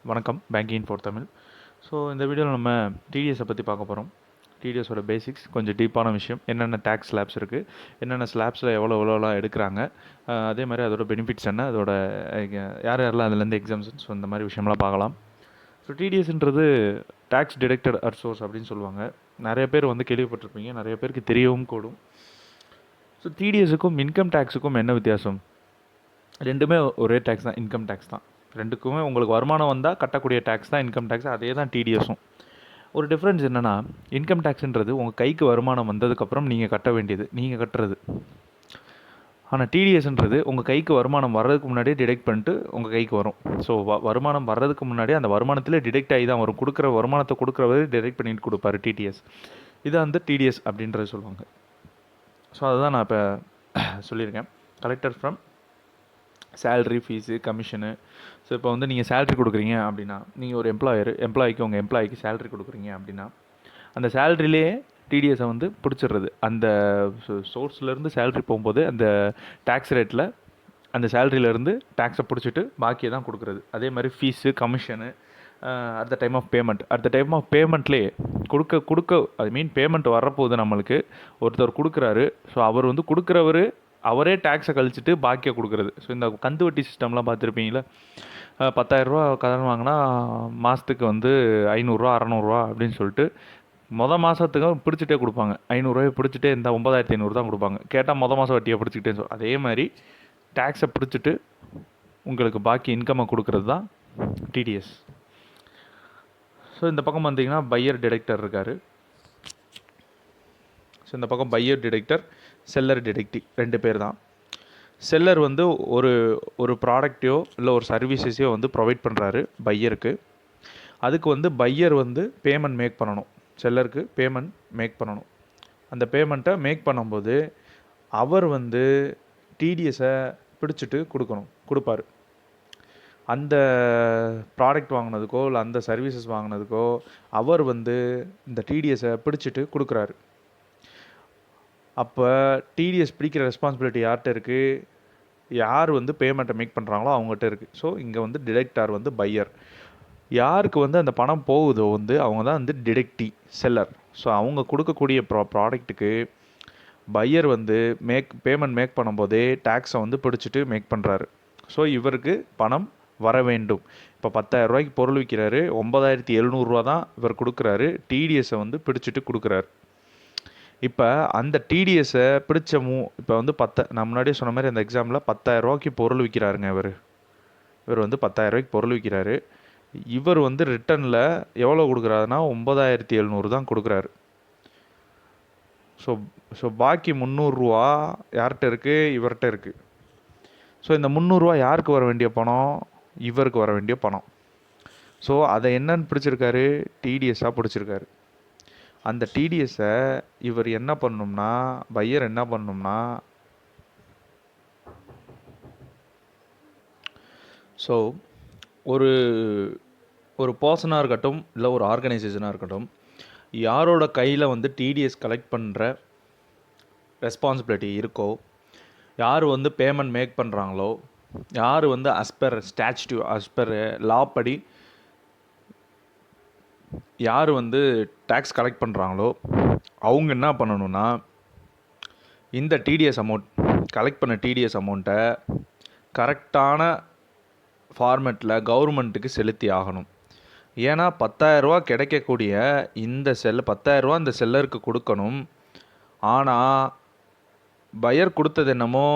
வணக்கம் banking for Tamil. So இந்த வீடியோவில் நம்ம டிடிஎஸை பற்றி பார்க்க போகிறோம். டிடிஎஸோட பேசிக்ஸ் கொஞ்சம் டீப்பான விஷயம். என்னென்ன டேக்ஸ் ஸ்லாப்ஸ் இருக்குது, என்னென்ன ஸ்லாப்ஸில் எவ்வளோலாம் எடுக்கிறாங்க, அதே மாதிரி அதோட பெனிஃபிட்ஸ் என்ன, அதோட யார் யாரெல்லாம் அதுலேருந்து எக்ஸாம்ஷன்ஸ், இந்த மாதிரி விஷயம்லாம் பார்க்கலாம். ஸோ டிடிஎஸ்ன்றது டேக்ஸ் டிடெக்டட் அட் சோர்ஸ் அப்படின்னு சொல்லுவாங்க. நிறைய பேர் வந்து கேள்விப்பட்டிருப்பீங்க, நிறைய பேருக்கு தெரியவும் கூடும். ஸோ டிடிஎஸுக்கும் இன்கம் டேக்ஸுக்கும் என்ன வித்தியாசம்? ரெண்டுமே ஒரே டேக்ஸ் தான், இன்கம் டேக்ஸ் தான். ரெண்டுக்குமே உங்களுக்கு வருமானம் வந்தால் கட்டக்கூடிய டேக்ஸ் தான் இன்கம் டேக்ஸ், அதே தான் டிடிஎஸும். ஒரு டிஃப்ரென்ஸ் என்னென்னா, இன்கம் டேக்ஸுன்றது உங்கள் கைக்கு வருமானம் வந்ததுக்கப்புறம் நீங்கள் கட்ட வேண்டியது, நீங்கள் கட்டுறது. ஆனால் டிடிஎஸ்ன்றது உங்கள் கைக்கு வருமானம் வர்றதுக்கு முன்னாடியே டிடெக்ட் பண்ணிட்டு உங்கள் கைக்கு வரும். ஸோ வருமானம் வர்றதுக்கு முன்னாடியே அந்த வருமானத்திலே டிடெக்ட் ஆகி தான் வரும். கொடுக்குற வருமானத்தை கொடுக்குறவரை டிடெக்ட் பண்ணிட்டு கொடுப்பாரு டிடிஎஸ். இதை வந்து டிடிஎஸ் அப்படின்றது சொல்லுவாங்க. ஸோ அதுதான் நான் இப்போ சொல்லியிருக்கேன். Collector from salary, fees, commission. So இப்போ வந்து நீங்கள் சேல்ரி கொடுக்குறீங்க அப்படின்னா, நீங்கள் ஒரு எம்ப்ளாய்க்கு உங்கள் எம்ப்ளாய்க்கு சேல்ரி கொடுக்குறீங்க அப்படின்னா, அந்த சேல்ரிலே டிடிஎஸை வந்து பிடிச்சிடுறது. அந்த சோர்ஸ்லேருந்து சேல்ரி போகும்போது அந்த டேக்ஸ் ரேட்டில் அந்த சேல்ரியிலேருந்து டேக்ஸை பிடிச்சிட்டு பாக்கியை தான் கொடுக்குறது. அதே மாதிரி fees, commission, at the time of பேமெண்ட்லேயே கொடுக்க பேமெண்ட் வரப்போகுது நம்மளுக்கு. ஒருத்தர் கொடுக்குறாரு. ஸோ அவர் வந்து கொடுக்குறவர் அவரே டேக்ஸை கழிச்சிட்டு பாக்கியை கொடுக்குறது. ஸோ இந்த கந்து வட்டி சிஸ்டம்லாம் பார்த்துருப்பீங்களா? 10,000 கடன் வாங்கினா மாதத்துக்கு வந்து 500, 600 அப்படின்னு சொல்லிட்டு மாதத்துக்கு பிடிச்சிட்டே கொடுப்பாங்க. 500 பிடிச்சிட்டே இந்த 9,500 தான் கொடுப்பாங்க. கேட்டால் மாதம் வட்டியை பிடிச்சிக்கிட்டே சொல்லி அதே மாதிரி டேக்ஸை பிடிச்சிட்டு உங்களுக்கு பாக்கி இன்கம்மை கொடுக்குறது தான் டிடிஎஸ். ஸோ இந்த பக்கம் வந்தீங்கன்னா பையர் டிடெக்டர் இருக்கார். ஸோ இந்த பக்கம் பையர் டிடெக்டர், செல்லர் டிடெக்டிவ், 2 பேர் தான். செல்லர் வந்து ஒரு ப்ராடக்டையோ இல்லை ஒரு சர்வீசஸையோ வந்து ப்ரொவைட் பண்ணுறாரு பையருக்கு. அதுக்கு வந்து பையர் வந்து பேமெண்ட் மேக் பண்ணணும், செல்லருக்கு பேமெண்ட் மேக் பண்ணணும். அந்த பேமெண்ட்டை மேக் பண்ணும்போது அவர் வந்து டிடிஎஸை பிடிச்சிட்டு கொடுப்பார். அந்த ப்ராடக்ட் வாங்கினதுக்கோ இல்லை அந்த சர்வீசஸ் வாங்கினதுக்கோ அவர் வந்து இந்த டிடிஎஸை பிடிச்சிட்டு கொடுக்குறாரு. அப்போ டிடிஎஸ் பிடிக்கிற ரெஸ்பான்சிபிலிட்டி யார்கிட்ட இருக்குது? யார் வந்து பேமெண்ட்டை மேக் பண்ணுறாங்களோ அவங்ககிட்ட இருக்குது. ஸோ இங்கே வந்து டிடெக்டார் வந்து பையர். யாருக்கு வந்து அந்த பணம் போகுதோ வந்து அவங்க தான் வந்து டிடெக்டி, செல்லர். ஸோ அவங்க கொடுக்கக்கூடிய ப்ராடக்ட்டுக்கு பையர் வந்து பேமெண்ட் மேக் பண்ணும்போதே டேக்ஸை வந்து பிடிச்சிட்டு மேக் பண்ணுறாரு. ஸோ இவருக்கு பணம் வர வேண்டும். இப்போ 10,000 பொருள் விற்கிறாரு, 9,700 தான் இவர் கொடுக்குறாரு. டிடிஎஸை வந்து பிடிச்சிட்டு கொடுக்குறாரு. இப்போ அந்த டிடிஎஸை பிடிச்ச இப்போ வந்து நான் முன்னாடியே சொன்ன மாதிரி அந்த எக்ஸாம்பிளில் 10,000 பொருள் விற்கிறாருங்க. இவர் வந்து 10,000 பொருள் விற்கிறாரு. இவர் வந்து ரிட்டனில் எவ்வளோ கொடுக்குறாருன்னா 9,700 தான் கொடுக்குறாரு. ஸோ பாக்கி 300 யார்கிட்ட இருக்குது? இவர்கிட்ட இருக்குது. ஸோ இந்த 300 யாருக்கு வர வேண்டிய பணம்? இவருக்கு வர வேண்டிய பணம். ஸோ அதை என்னன்னு பிடிச்சிருக்காரு? டிடிஎஸ்ஸாக பிடிச்சிருக்காரு. அந்த டிடிஎஸை இவர் என்ன பண்ணணும்னா, பையர் என்ன பண்ணணும்னா, ஸோ ஒரு பர்சனாக இருக்கட்டும் இல்லை ஒரு ஆர்கனைசேஷனாக இருக்கட்டும், யாரோட கையில் வந்து டிடிஎஸ் கலெக்ட் பண்ணுற ரெஸ்பான்சிபிலிட்டி இருக்கோ, யார் வந்து பேமெண்ட் மேக் பண்ணுறாங்களோ, யார் வந்து அஸ்பர் லா படி யார் வந்து டேக்ஸ் கலெக்ட் பண்ணுறாங்களோ அவங்க என்ன பண்ணணும்னா, இந்த கலெக்ட் பண்ண டிடிஎஸ் அமௌண்ட்டை கரெக்டான ஃபார்மேட்டில் கவர்மெண்ட்டுக்கு செலுத்தி ஆகணும். ஏன்னா 10,000 கிடைக்கக்கூடிய இந்த 10,000 இந்த செல்லருக்கு கொடுக்கணும். ஆனால் பையர் கொடுத்தது என்னமோ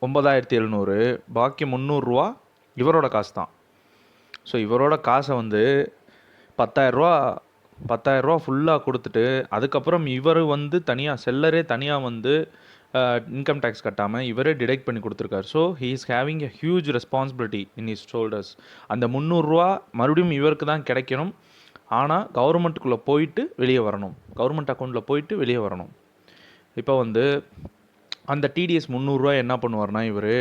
9,700, பாக்கி 300 இவரோட காசு தான். ஸோ இவரோட காசை வந்து 10,000 ஃபுல்லாக கொடுத்துட்டு அதுக்கப்புறம் இவர் வந்து செல்லரே தனியாக வந்து இன்கம் டேக்ஸ் கட்டாமல் இவரே டிடெக்ட் பண்ணி கொடுத்துருக்காரு. So he is having a huge responsibility in his shoulders. அந்த 300 மறுபடியும் இவருக்கு தான் கிடைக்கணும். ஆனால் கவர்மெண்ட்டுக்குள்ளே போயிட்டு வெளியே வரணும், கவர்மெண்ட் அக்கௌண்ட்டில் போயிட்டு வெளியே வரணும். இப்போ வந்து அந்த டிடிஎஸ் 300 என்ன பண்ணுவார்னா, இவர்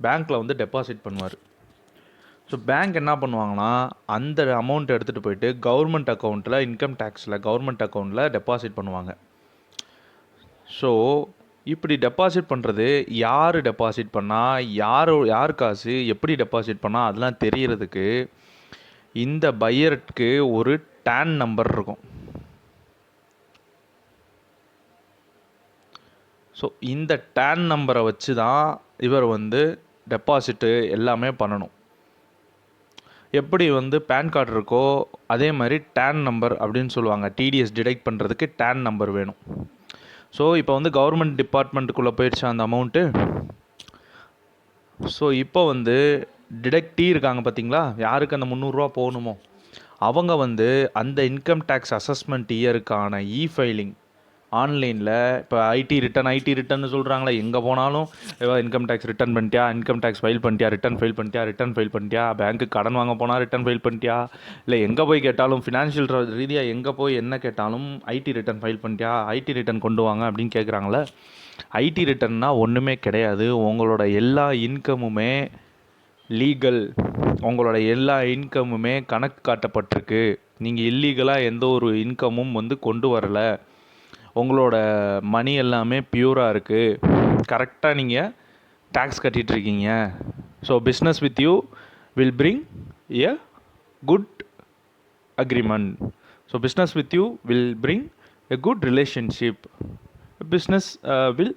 பேங்க்கில் வந்து டெபாசிட் பண்ணுவார். ஸோ பேங்க் என்ன பண்ணுவாங்கன்னா, அந்த அமௌண்ட் எடுத்துகிட்டு போயிட்டு கவர்மெண்ட் அக்கௌண்ட்டில், இன்கம் டேக்ஸில் கவர்மெண்ட் அக்கௌண்ட்டில் டெபாசிட் பண்ணுவாங்க. ஸோ இப்படி டெபாசிட் பண்ணுறது, யார் டெபாசிட் பண்ணால், யார் காசு எப்படி டெபாசிட் பண்ணால் அதெல்லாம் தெரியறதுக்கு இந்த பையருக்கு ஒரு டேன் நம்பர் இருக்கும். ஸோ இந்த டேன் நம்பரை வச்சு தான் இவர் வந்து டெபாசிட்டு எல்லாமே பண்ணணும். எப்படி வந்து பேன் கார்டு இருக்கோ அதே மாதிரி டேன் நம்பர் அப்படின்னு சொல்லுவாங்க. டிடிஎஸ் டிடெக்ட் பண்ணுறதுக்கு டேன் நம்பர் வேணும். ஸோ இப்போ வந்து கவர்மெண்ட் டிபார்ட்மெண்ட்டுக்குள்ளே போயிடுச்சு அந்த அமௌண்ட்டு. ஸோ இப்போ வந்து டிடெக்டி இருக்காங்க பார்த்தீங்களா, யாருக்கு அந்த 300 போகணுமோ அவங்க வந்து அந்த இன்கம் டேக்ஸ் அசஸ்மெண்ட் இயருக்கான ஃபைலிங் ஆன்லைனில் இப்போ ஐடி ரிட்டர்ன் சொல்கிறாங்களே, எங்கே போனாலும் இன்கம் டேக்ஸ் ரிட்டர்ன் பண்ணிட்டியா, இன்கம் டேக்ஸ் ஃபைல் பண்ணிட்டியா, ரிட்டர்ன் ஃபைல் பண்ணிட்டியா, பேங்க்கு கடன் வாங்க போனால் ரிட்டர்ன் ஃபைல் பண்ணிட்டியா, இல்லை எங்கே போய் கேட்டாலும் ஃபினான்ஷியல் ரீதியாக எங்கே போய் என்ன கேட்டாலும் ஐடி ரிட்டர்ன் ஃபைல் பண்ணிட்டியா, ஐடி ரிட்டர்ன் கொண்டு வாங்க அப்படின்னு கேட்குறாங்களே. ஐடி ரிட்டர்ன்னா ஒன்றுமே கிடையாது. உங்களோட எல்லா இன்கமுமே லீகல், உங்களோட எல்லா இன்கமுமே கணக்கு காட்டப்பட்டிருக்கு. நீங்கள் இல்லீகலாக எந்த ஒரு இன்கமும் வந்து கொண்டு வரலை, உங்களோட மணி எல்லாமே பியூராக இருக்குது, கரெக்டாக நீங்கள் டேக்ஸ் கட்டிகிட்ருக்கீங்க. So business with you will bring a good agreement. So business with you will bring a good relationship. Business will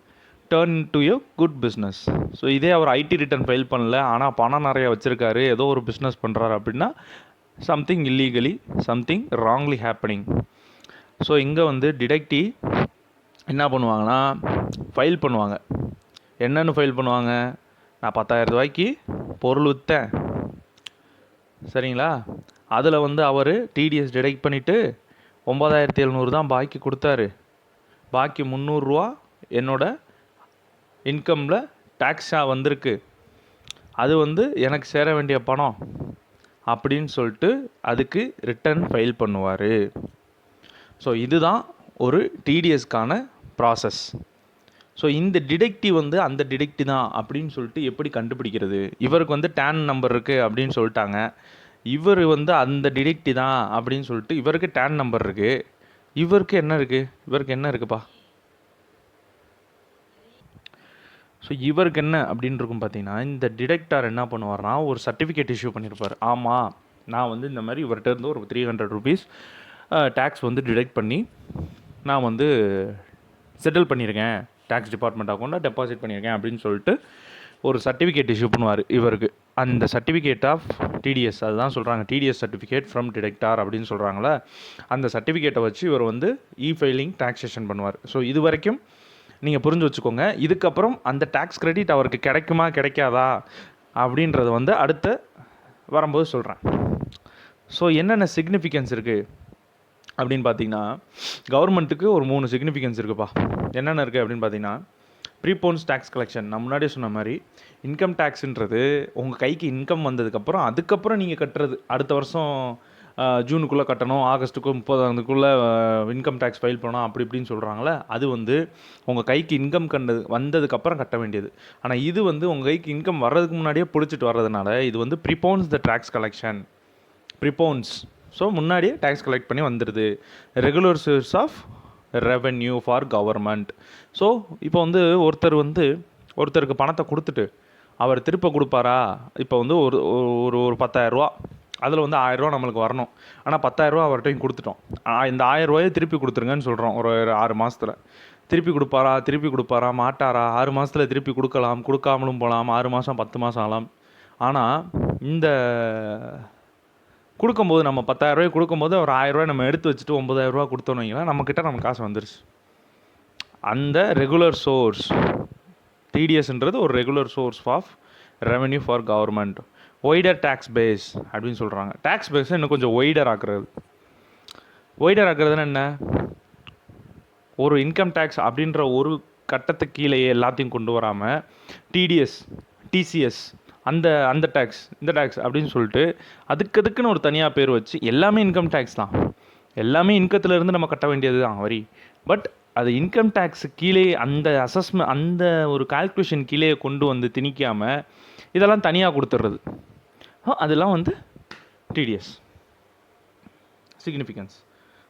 turn to a good business. So இதே அவர் ஐடி ரிட்டர்ன் ஃபைல் பண்ணல, ஆனால் பணம் நிறையா வச்சுருக்காரு, ஏதோ ஒரு பிஸ்னஸ் பண்ணுறாரு அப்படின்னா something illegally, something wrongly happening. So இங்கே வந்து டிடெக்டி என்ன பண்ணுவாங்கன்னா ஃபைல் பண்ணுவாங்க. என்னென்னு ஃபைல் பண்ணுவாங்க, நான் 10,000 ரூபாய்க்கு பொருள் விற்றேன் சரிங்களா, அதில் வந்து அவர் டிடிஎஸ் டிடெக்ட் பண்ணிவிட்டு 9,700 தான் பாக்கி கொடுத்தாரு, பாக்கி 300 ரூபா என்னோட இன்கமில் டேக்ஸாக வந்திருக்கு, அது வந்து எனக்கு சேர வேண்டிய பணம் அப்படின்னு சொல்லிட்டு அதுக்கு ரிட்டர்ன் ஃபைல் பண்ணுவார். ஸோ இதுதான் ஒரு டிடிஎஸ்க்கான ப்ராசஸ். ஸோ இந்த டிடெக்டிவ் வந்து அந்த டிடெக்டிவ் தான் அப்படின்னு சொல்லிட்டு எப்படி கண்டுபிடிக்கிறது? இவருக்கு வந்து டேன் நம்பர் இருக்குது அப்படின்னு சொல்லிட்டாங்க, இவர் வந்து அந்த டிடெக்டிவ் தான் அப்படின்னு சொல்லிட்டு இவருக்கு டேன் நம்பர் இருக்குது, இவருக்கு என்ன இருக்குப்பா? ஸோ இவருக்கு என்ன அப்படின்னு இருக்கும் பார்த்தீங்கன்னா, இந்த டிடெக்டார் என்ன பண்ணுவார்னா ஒரு சர்டிஃபிகேட் இஷ்யூ பண்ணியிருப்பார். ஆமாம், நான் வந்து இந்த மாதிரி இவர்கிட்ட இருந்து ஒரு 300 rupees டேக்ஸ் வந்து டிடெக்ட் பண்ணி நான் வந்து செட்டில் பண்ணியிருக்கேன், டேக்ஸ் டிபார்ட்மெண்ட் அக்கௌண்ட்டில் டெபாசிட் பண்ணியிருக்கேன் அப்படின்னு சொல்லிட்டு ஒரு சர்டிஃபிகேட் இஷ்யூ பண்ணுவார் இவருக்கு. அந்த சர்டிஃபிகேட் ஆஃப் டிடிஎஸ், அதுதான் சொல்கிறாங்க டிடிஎஸ் சர்டிஃபிகேட் ஃப்ரம் டிடெக்டார் அப்படின்னு சொல்கிறாங்களே, அந்த சர்டிஃபிகேட்டை வச்சு இவர் வந்து ஃபைலிங் டாக்ஸேஷன் பண்ணுவார். ஸோ இது வரைக்கும் நீங்கள் புரிஞ்சு வச்சுக்கோங்க. இதுக்கப்புறம் அந்த டேக்ஸ் கிரெடிட் அவருக்கு கிடைக்குமா கிடைக்காதா அப்படின்றது வந்து அடுத்த வரும்போது சொல்கிறேன். ஸோ என்னென்ன சிக்னிஃபிகன்ஸ் இருக்குது அப்படின்னு பார்த்தீங்கன்னா, கவர்மெண்ட்டுக்கு ஒரு 3 சிக்னிஃபிகன்ஸ் இருக்குப்பா. என்னென்ன இருக்குது அப்படின்னு பார்த்தீங்கன்னா, ப்ரீபோன்ஸ் டேக்ஸ் கலெக்ஷன். நான் முன்னாடியே சொன்ன மாதிரி இன்கம் டேக்ஸுன்றது உங்கள் கைக்கு இன்கம் வந்ததுக்கப்புறம் அதுக்கப்புறம் நீங்கள் கட்டுறது. அடுத்த வருஷம் ஜூனுக்குள்ளே கட்டணும், ஆகஸ்ட்டுக்கு 30 இன்கம் டேக்ஸ் ஃபைல் பண்ணணும் அப்படி இப்படின்னு சொல்கிறாங்களே, அது வந்து உங்கள் கைக்கு இன்கம் வந்ததுக்கப்புறம் கட்ட வேண்டியது. ஆனால் இது வந்து உங்கள் கைக்கு இன்கம் வர்றதுக்கு முன்னாடியே பிடிச்சிட்டு வர்றதுனால இது வந்து prepones the tax collection. Prepones, so முன்னாடியே டேக்ஸ் கலெக்ட் பண்ணி வந்துடுது. Regular source of revenue for government. So இப்போ வந்து ஒருத்தருக்கு பணத்தை கொடுத்துட்டு அவர் திருப்ப கொடுப்பாரா? இப்போ வந்து ஒரு 10,000 ரூபா, அதில் வந்து 1000 ரூபா நம்மளுக்கு வரணும், ஆனால் 10,000 ரூபா அவர்கிட்டையும் கொடுத்துட்டோம். இந்த 1000 ரூபாயை திருப்பி கொடுத்துருங்கன்னு சொல்கிறோம். ஒரு 6 மாதத்தில் திருப்பி கொடுப்பாரா மாட்டாரா? 6 மாதத்தில் திருப்பி கொடுக்காமலும் போகலாம், 6 மாதம் 10 மாதம் ஆகலாம். ஆனால் இந்த கொடுக்கும்போது நம்ம 10,000 ரூபாய் கொடுக்கும்போது ஒரு 1000 ரூபாய் நம்ம எடுத்து வச்சுட்டு 9,000 ரூபா கொடுத்தோன்னு வைங்களேன், நம்மக்கிட்ட நம்ம காசு வந்துருச்சு. அந்த ரெகுலர் சோர்ஸ் டிடிஎஸ்ன்றது ஒரு regular source of revenue for government. Wider tax base அப்படின்னு சொல்கிறாங்க. டேக்ஸ் பேஸை இன்னும் கொஞ்சம் ஒய்டர் ஆக்குறதுன்னு என்ன, ஒரு இன்கம் டேக்ஸ் அப்படின்ற ஒரு கட்டத்துக்கு கீழே எல்லாத்தையும் கொண்டு வராமல் டிடிஎஸ், டிசிஎஸ், அந்த டேக்ஸ், இந்த டேக்ஸ் அப்படின்னு சொல்லிட்டு அதுக்குன்னு ஒரு தனியாக பேர் வச்சு எல்லாமே இன்கம் டேக்ஸ் தான், எல்லாமே இன்கத்துலேருந்து நம்ம கட்ட வேண்டியது தான் வரி. பட் அது இன்கம் டேக்ஸு கீழே அந்த அசஸ்மெண்ட், அந்த ஒரு கால்குலேஷன் கீழே கொண்டு வந்து திணிக்காமல் இதெல்லாம் தனியாக கொடுத்துட்றது, அதெல்லாம் வந்து டிடிஎஸ் சிக்னிஃபிகன்ஸ்.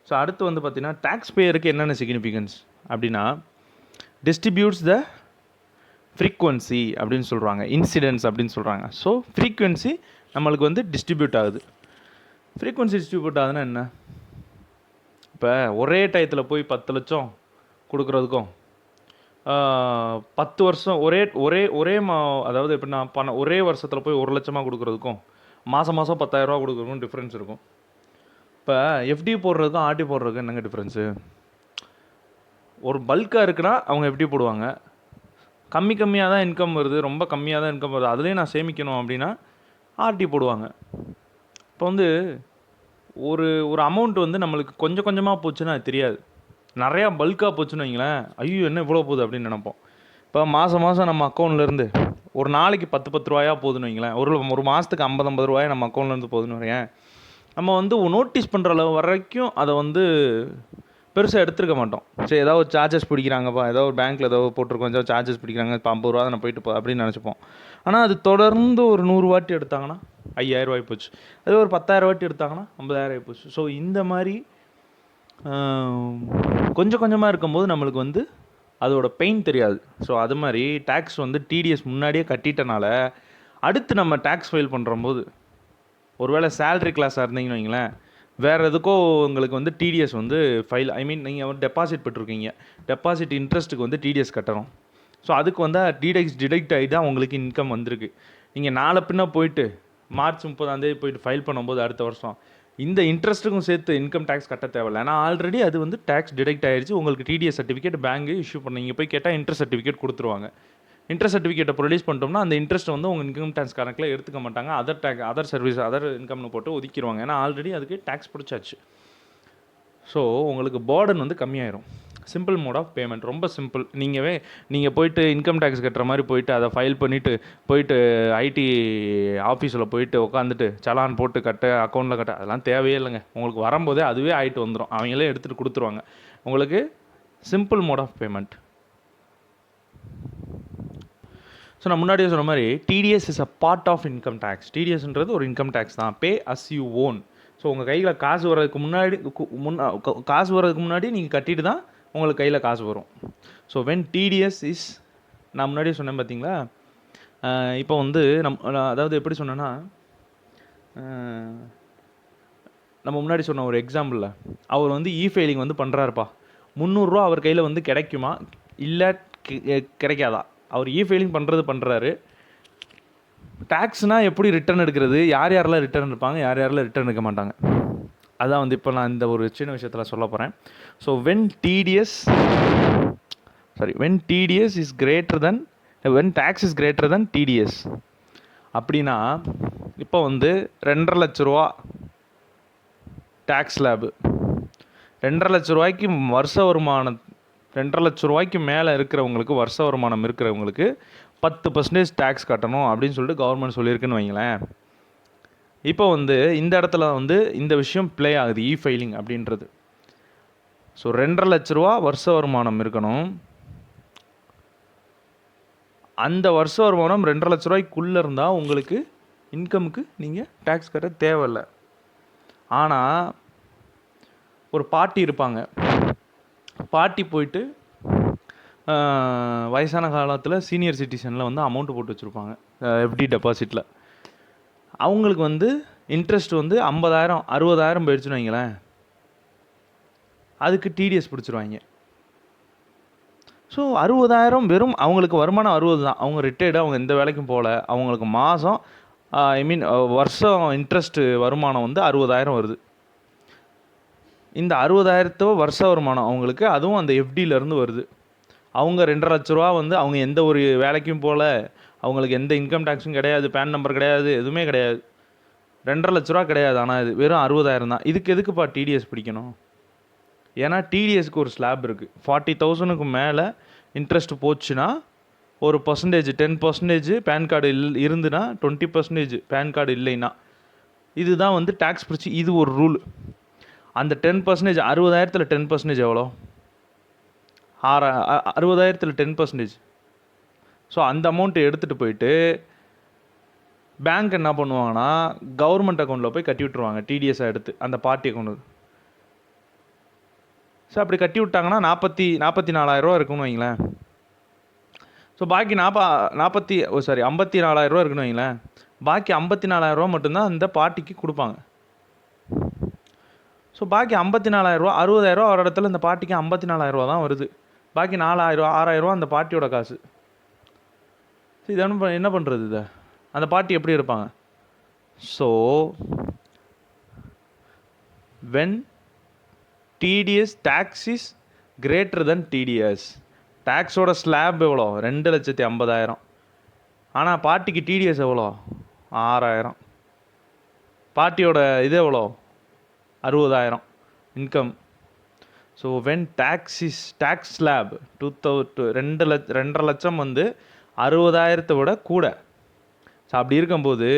ஸோ அடுத்து வந்து பார்த்திங்கன்னா டேக்ஸ் பேயருக்கு என்னென்ன சிக்னிஃபிகன்ஸ் அப்படின்னா, டிஸ்ட்ரிபியூட்ஸ் த ஃப்ரீக்வன்சி அப்படின்னு சொல்கிறாங்க, இன்சிடென்ட்ஸ் அப்படின்னு சொல்கிறாங்க. ஸோ ஃப்ரீக்வன்சி நம்மளுக்கு வந்து டிஸ்ட்ரிபியூட் ஆகுது. ஃப்ரீக்வன்சி டிஸ்ட்ரிபியூட் ஆகுதுன்னா என்ன? இப்போ ஒரே டயத்தில் போய் 10 லட்சம் கொடுக்குறதுக்கும் 10 வருஷம் ஒரே ஒரே ஒரே அதாவது எப்படின்னா ஒரே வருஷத்தில் போய் 1 லட்சமாக கொடுக்குறதுக்கும் மாதம் 10,000 ரூபா கொடுக்குறதுக்கும் டிஃப்ரென்ஸ் இருக்கும். இப்போ எஃப்டி போடுறதுக்கும் ஆர்டி போடுறதுக்கும் என்னங்க டிஃப்ரென்ஸு? ஒரு பல்காக இருக்குன்னா அவங்க எஃப்டி போடுவாங்க, கம்மியாக தான் இன்கம் வருது, ரொம்ப கம்மியாக தான் இன்கம் வருது, அதுலேயும் நான் சேமிக்கணும் அப்படின்னா ஆர்டி போடுவாங்க. இப்போ வந்து ஒரு ஒரு அமௌண்ட் வந்து நம்மளுக்கு கொஞ்சம் கொஞ்சமாக போச்சுன்னா அது தெரியாது. நிறையா பல்காக போச்சுன்னு வைங்களேன், ஐயோ என்ன இவ்வளோ போகுது அப்படின்னு நினைப்போம். இப்போ மாதம் நம்ம அக்கௌண்ட்லேருந்து ஒரு நாளைக்கு 10 ரூபாயா போகுதுன்னு வைங்களேன், ஒரு மாதத்துக்கு 50 ரூபாயா நம்ம அக்கௌண்ட்லேருந்து போகுதுன்னு வரையேன், நம்ம வந்து நோட்டீஸ் பண்ணுற அளவு வரைக்கும் அதை வந்து பெருசாக எடுத்துருக்க மாட்டோம். சரி ஏதாவது ஒரு சார்ஜஸ் பிடிக்கிறாங்கப்பா, ஏதோ ஒரு பேங்க்கில் ஏதோ போட்டிருக்கோம், ஏதோ சார்ஜஸ் பிடிக்கிறாங்க, இப்போ 50 ரூபா நான் போயிட்டு அப்படின்னு நினச்சிப்போம். ஆனால் அது தொடர்ந்து ஒரு 100 வாட்டி எடுத்தாங்கன்னா 5,000 ரூபாய் போச்சு, அதே ஒரு 10,000 வாட்டி எடுத்தாங்கன்னா 50,000 போச்சு. ஸோ இந்த மாதிரி கொஞ்சம் கொஞ்சமாக இருக்கும்போது நம்மளுக்கு வந்து அதோட பெயின் தெரியாது. ஸோ அது மாதிரி டேக்ஸ் வந்து டிடிஎஸ் முன்னாடியே கட்டிட்டனால அடுத்து நம்ம டேக்ஸ் ஃபைல் பண்ணுறம்போது, ஒருவேளை சேலரி கிளாஸாக இருந்தீங்கன்னு வைங்களேன், வேறு எதுக்கோ உங்களுக்கு வந்து டிடிஎஸ் வந்து ஃபைல் நீங்கள் வந்து டெபாசிட் பெற்றிருக்கீங்க, டெபாசிட் இன்ட்ரெஸ்ட்டுக்கு வந்து டிடிஎஸ் கட்டணும். ஸோ அதுக்கு வந்து டிடெக்ட் ஆகி தான் உங்களுக்கு இன்கம் வந்திருக்கு. நீங்கள் நாளை பின்ன போயிட்டு மார்ச் 30 போயிட்டு ஃபைல் பண்ணும்போது அடுத்த வருஷம் இந்த இன்ட்ரெஸ்ட்டுக்கும் சேர்த்து இன்கம் டேக்ஸ் கட்ட தேவையில்லை. ஏன்னா ஆல்ரெடி அது வந்து டேக்ஸ் டிடெக்ட் ஆகிடுச்சு. உங்களுக்கு டிடிஎஸ் சர்டிஃபிகேட் பேங்க் இஷ்யூ பண்ணி போய் கேட்டால் இன்ட்ரெஸ்ட் சர்டிஃபிகேட் கொடுத்துருவாங்க. இன்ட்ரெஸ்ட் சர்டிஃபிகேட்டை ப்ரொடியூஸ் பண்ணிட்டோம்னா அந்த இன்ட்ரெஸ்ட் வந்து உங்கள் இன்கம் டேக்ஸ் கணக்கில் எடுத்துக்க மாட்டாங்க, அதர் இன்கம்னு போட்டு ஒதுக்கிடுவாங்க. ஏன்னா ஆல்ரெடி அதுக்கு டேக்ஸ் பிடிச்சாச்சு. ஸோ உங்களுக்கு பேர்டன் வந்து கம்மியாயிரும். சிம்பிள் மோட் ஆஃப் பேமெண்ட், ரொம்ப சிம்பிள். நீங்கள் போயிட்டு இன்கம் டேக்ஸ் கட்டுற மாதிரி போயிட்டு அதை ஃபைல் பண்ணிவிட்டு போயிட்டு ஐடி ஆஃபீஸில் போயிட்டு உட்காந்துட்டு சலான் போட்டு அக்கௌண்ட்டில் கட்ட அதெல்லாம் தேவையே இல்லைங்க. உங்களுக்கு வரும்போதே அதுவே ஆகிட்டு வந்துடும், அவங்களே எடுத்துகிட்டு கொடுத்துருவாங்க. உங்களுக்கு simple mode of payment. So நான் முன்னாடியே சொன்ன மாதிரி TDS is a part of income tax. டிடிஎஸ்ன்றது ஒரு இன்கம் டேக்ஸ் தான், pay as you own. So உங்கள் கையில் காசு வர்றதுக்கு முன்னாடி நீங்கள் கட்டிட்டு தான் உங்களுக்கு கையில் காசு வரும். ஸோ வென் டிடிஎஸ் இஸ், நான் முன்னாடியே சொன்னேன் பார்த்தீங்களா, இப்போ வந்து அதாவது எப்படி சொன்னேன்னா, நம்ம முன்னாடி சொன்ன ஒரு எக்ஸாம்பிளில் அவர் வந்து ஃபைலிங் வந்து பண்ணுறாருப்பா, 300 ரூபா அவர் கையில் வந்து கிடைக்குமா இல்லை கிடைக்காதா? அவர் ஃபைலிங் பண்ணுறாரு. டேக்ஸ்னால் எப்படி ரிட்டர்ன் எடுக்கிறது, யாரெல்லாம் ரிட்டர்ன் எடுப்பாங்க, யாரெல்லாம் ரிட்டர்ன் எடுக்க மாட்டாங்க, அதான் வந்து இப்போ நான் இந்த ஒரு சின்ன விஷயத்தில் சொல்ல போகிறேன். So when TDS is greater than, when tax is greater than TDS அப்படின்னா, இப்போ வந்து 2.5 லட்ச ரூபா டேக்ஸ் ஸ்லாபு, 2.5 லட்ச ரூபாய்க்கு வருஷ வருமானம், 2.5 லட்ச ரூபாய்க்கு மேலே இருக்கிறவங்களுக்கு, வருஷ வருமானம் இருக்கிறவங்களுக்கு 10% டேக்ஸ் கட்டணும் அப்படின்னு சொல்லிட்டு கவர்மெண்ட் சொல்லியிருக்குன்னு வைங்களேன். இப்போ வந்து இந்த இடத்துல வந்து இந்த விஷயம் ப்ளே ஆகுது, ஃபைலிங் அப்படின்றது. ஸோ 2.5 லட்ச ரூபா வருஷ வருமானம் இருக்கணும். அந்த வருஷ வருமானம் 2.5 லட்ச ரூபாய்க்குள்ளே இருந்தால் உங்களுக்கு இன்கமுக்கு நீங்கள் டேக்ஸ் கட்ட தேவையில்லை. ஆனால் ஒரு பாட்டி இருப்பாங்க, பாட்டி போயிட்டு வயசான காலத்தில் சீனியர் சிட்டிசனில் வந்து அமௌண்ட்டு போட்டு வச்சுருப்பாங்க எஃப்டி டெபாசிட்டில். அவங்களுக்கு வந்து இன்ட்ரெஸ்ட் வந்து 50,000 60,000 போயிடுச்சுன்னு வைங்களேன், அதுக்கு டிடிஎஸ் பிடிச்சிருவாங்க. ஸோ 60,000 வெறும் அவங்களுக்கு வருமானம் 60 தான், அவங்க ரிட்டையர்டு, அவங்க எந்த வேலைக்கும் போகல, அவங்களுக்கு மாதம் வருஷம் இன்ட்ரெஸ்ட்டு வருமானம் வந்து 60,000 வருது. இந்த 60,000 வருஷ வருமானம் அவங்களுக்கு, அதுவும் அந்த எஃப்டியிலேருந்து வருது. அவங்க 2.5 லட்ச ரூபா வந்து அவங்க எந்த ஒரு வேலைக்கும் போகல, அவங்களுக்கு எந்த இன்கம் டேக்ஸும் கிடையாது, பேன் நம்பர் கிடையாது, எதுவுமே கிடையாது, 2.5 லட்ச ரூபா கிடையாது. ஆனால் இது வெறும் 60,000 தான். இதுக்கு எதுக்குப்பா டிடிஎஸ் பிடிக்கணும்? ஏன்னா டிடிஎஸ்க்கு ஒரு ஸ்லாப் இருக்குது. 40,000க்கு மேலே இன்ட்ரெஸ்ட் போச்சுன்னா ஒரு பர்சன்டேஜ், 10% பேன் கார்டு இருந்துன்னா 20% பேன் கார்டு இல்லைன்னா, இதுதான் வந்து டேக்ஸ் பிடிச்சி, இது ஒரு ரூல். அந்த 10%, 60,000ல் 10% எவ்வளோ? 60,000ல் 10%. ஸோ அந்த அமௌண்ட்டை எடுத்துகிட்டு போயிட்டு பேங்க் என்ன பண்ணுவாங்கன்னா கவர்மெண்ட் அக்கௌண்ட்டில் போய் கட்டி விட்ருவாங்க, டிடிஎஸ்ஸாக எடுத்து அந்த பார்ட்டி அக்கௌண்ட். ஸோ அப்படி கட்டி விட்டாங்கன்னா 44,000 ரூபா இருக்குன்னு வைங்களேன். ஸோ பாக்கி 54,000 ரூபா இருக்குன்னு வைங்களேன். பாக்கி 54,000 ரூபா மட்டும்தான் அந்த பார்ட்டிக்கு கொடுப்பாங்க. ஸோ பாக்கி 54,000 60,000 ஒரு இடத்துல இந்த பாட்டிக்கு 54,000 தான் வருது. பாக்கி 4,000 6,000 அந்த பாட்டியோட காசு. ஸோ இதை என்ன பண்ணுறது? இதை அந்த பாட்டி எப்படி இருப்பாங்க? So when TDS tax is greater than TDS, டேக்ஸோட ஸ்லாப் எவ்வளோ? 2,50,000. ஆனால் பார்ட்டிக்கு டிடிஎஸ் எவ்வளோ? 6,000. பார்ட்டியோட இது எவ்வளோ? 60,000 income. So when tax slab 2,2.5 லட்சம் வந்து 60,000 விட கூட. ஸோ அப்படி இருக்கும்போது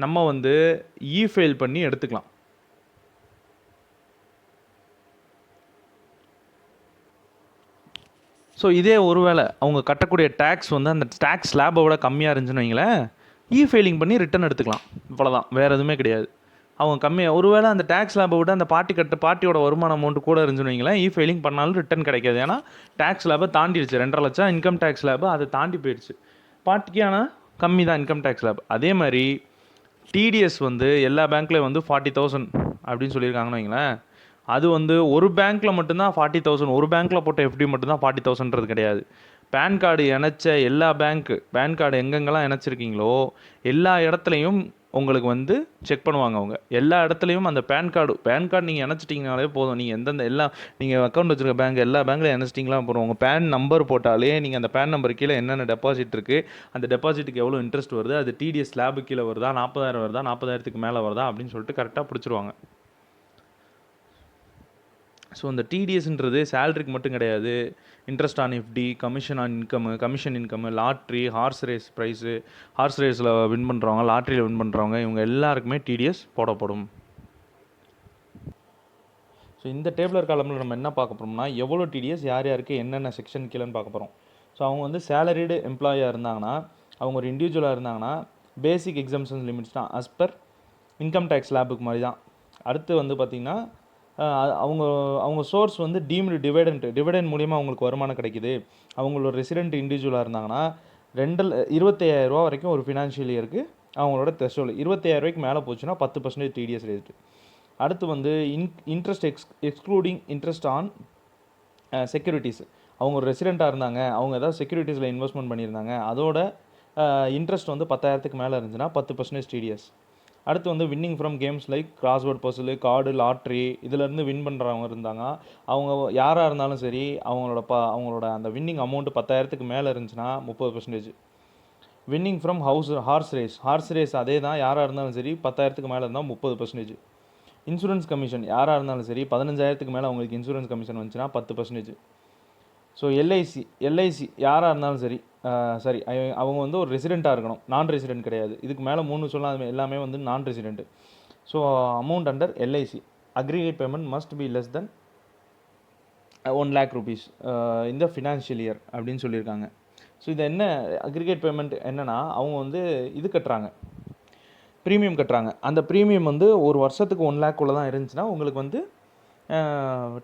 நம்ம வந்து ஃபைல் பண்ணி எடுத்துக்கலாம். ஸோ இதே ஒருவேளை அவங்க கட்டக்கூடிய டேக்ஸ் வந்து அந்த டேக்ஸ் ஸ்லாபை விட கம்மியாக இருந்துச்சுன்னு வைங்களேன், ஃபைலிங் பண்ணி ரிட்டன் எடுத்துக்கலாம். இவ்வளோதான், வேறு எதுவுமே கிடையாது. அவங்க கம்மியாக ஒருவேளை அந்த டேக்ஸ் ஸ்லாபை விட அந்த பார்ட்டியோட வருமான அமௌண்ட் கூட இருந்துச்சுன்னு வைங்களேன், ஃபைலிங் பண்ணாலும் ரிட்டன் கிடைக்காது. ஏன்னா டேக்ஸ் ஸ்லாபை தாண்டிடுச்சு. 2.5 லட்சம் இன்கம் டேக்ஸ் ஸ்லாபு அதை தாண்டி போயிடுச்சு. பார்ட்டிக்கு ஆனால் கம்மி தான் இன்கம் டேக்ஸ் ஸ்லாப். அதே மாதிரி டிடிஎஸ் வந்து எல்லா பேங்க்லேயும் வந்து 40,000 அப்படின்னு சொல்லியிருக்காங்கன்னு வைங்களேன். அது வந்து ஒரு பேங்க்கில் மட்டும்தான் 40,000. ஒரு பேங்க்கில் போட்ட எஃப்டி மட்டும்தான் 40,000ன்றது கிடையாது. பேன் கார்டு இணைச்ச எல்லா பேன் கார்டு எங்கெங்கெல்லாம் இணைச்சிருக்கீங்களோ எல்லா இடத்துலையும் உங்களுக்கு வந்து செக் பண்ணுவாங்க. அவங்க எல்லா இடத்துலையும் அந்த பேன் கார்டு நீங்கள் இணைச்சிட்டிங்கனாலே போதும். நீங்கள் நீங்கள் அக்கௌண்ட் வச்சுருக்க பேங்க் எல்லா பேங்க்லையும் இணைச்சிட்டிங்களா போகிறோம். உங்கள் பேன் நம்பர் போட்டாலே நீங்கள் அந்த பேன் நம்பர் கீழே என்னென்ன டெபாசிட் இருக்குது, அந்த டெபாசிட்டுக்கு எவ்வளோ இன்ட்ரெஸ்ட் வருது, அது டிடிஎஸ் ஸ்லாபு கீழே வருதா, 40,000 வருதா, 40,000க்கு மேலே வருதா அப்படின்னு சொல்லிட்டு கரெக்டாக பிடிச்சிருவாங்க. ஸோ இந்த டிடிஎஸ்ன்றது சேலரிக்கு மட்டும் கிடையாது. Interest on FD, commission on income, commission income, lottery, horse race prize, horse ரேஸில் வின் பண்ணுறவங்க, லாட்ரியில் வின் பண்ணுறவங்க, இவங்க எல்லாருக்குமே டிடிஎஸ் போடப்படும். ஸோ இந்த டேபிளர் காலமில் நம்ம என்ன பார்க்க போகிறோம்னா, எவ்வளோ டிடிஎஸ் யார் யாருக்கு என்னென்ன செக்ஷன் கீழேன்னு பார்க்க போகிறோம். ஸோ அவங்க வந்து சேலரிடு எம்ப்ளாயாக இருந்தாங்கன்னா, அவங்க ஒரு இண்டிவிஜுவலாக இருந்தாங்கன்னா பேசிக் எக்ஸம்ஷன் லிமிட்ஸ் தான் அஸ் பர் இன்கம் டேக்ஸ் ஸ்லாபுக்கு மாதிரி தான். அடுத்து வந்து பார்த்திங்கன்னா அவங்க சோர்ஸ் வந்து டீம்டு டிவிடெண்ட் மூலிமா அவங்களுக்கு வருமானம் கிடைக்குது. அவங்களோட ரெசிடென்ட் இண்டிவிஜுவலாக இருந்தாங்கன்னா 25,000 வரைக்கும் ஒரு ஃபினான்ஷியல் இயருக்கு அவங்களோட த்ரெஷோல்டு. 25,000 மேலே போச்சுன்னா 10% டிடிஎஸ் ரேட்டு. அடுத்து வந்து interest excluding interest on securities. அவங்க ஒரு ரெசிடெண்ட்டாக இருந்தாங்க, அவங்க ஏதாவது செக்யூரிட்டிஸில் இன்வெஸ்ட்மெண்ட் பண்ணியிருந்தாங்க, அதோட இன்ட்ரெஸ்ட் வந்து 10,000க்கு மேலே இருந்துச்சுன்னா 10% டிடிஎஸ். அடுத்து வந்து winning from games like crossword puzzle, card, lottery இதிலேருந்து வின் பண்ணுறவங்க இருந்தாங்க. அவங்க யாராக இருந்தாலும் சரி, அவங்களோட அந்த வின்னிங் அமௌண்ட்டு 10,000க்கு மேலே இருந்துச்சுன்னா 30%. வின்னிங் ஃப்ரம் ஹார்ஸ் ரேஸ் அதே தான், யாராக இருந்தாலும் சரி 10,000க்கு மேலே இருந்தால் 30%. இன்சூரன்ஸ் கமிஷன் யாராக இருந்தாலும் சரி 15,000க்கு மேலே அவங்களுக்கு இன்சூரன்ஸ் கமிஷன் வந்துச்சுன்னா 10%. ஸோ எல்ஐசி யாராக இருந்தாலும் சரி அவங்க வந்து ஒரு ரெசிடெண்ட்டாக இருக்கணும், நான் ரெசிடெண்ட் கிடையாது. இதுக்கு மேலே 3 சொல்லலாம், எல்லாமே வந்து நான் resident. So amount under LIC aggregate payment must be less than 1 lakh rupees இந்த ஃபினான்ஷியல் இயர் அப்படின்னு சொல்லியிருக்காங்க. ஸோ இது என்ன அக்ரிகேட் பேமெண்ட் என்னென்னா, அவங்க வந்து இது கட்டுறாங்க, ப்ரீமியம் கட்டுறாங்க. அந்த ப்ரீமியம் வந்து ஒரு வருஷத்துக்கு 1 lakh குள்ளே தான் இருந்துச்சுன்னா உங்களுக்கு வந்து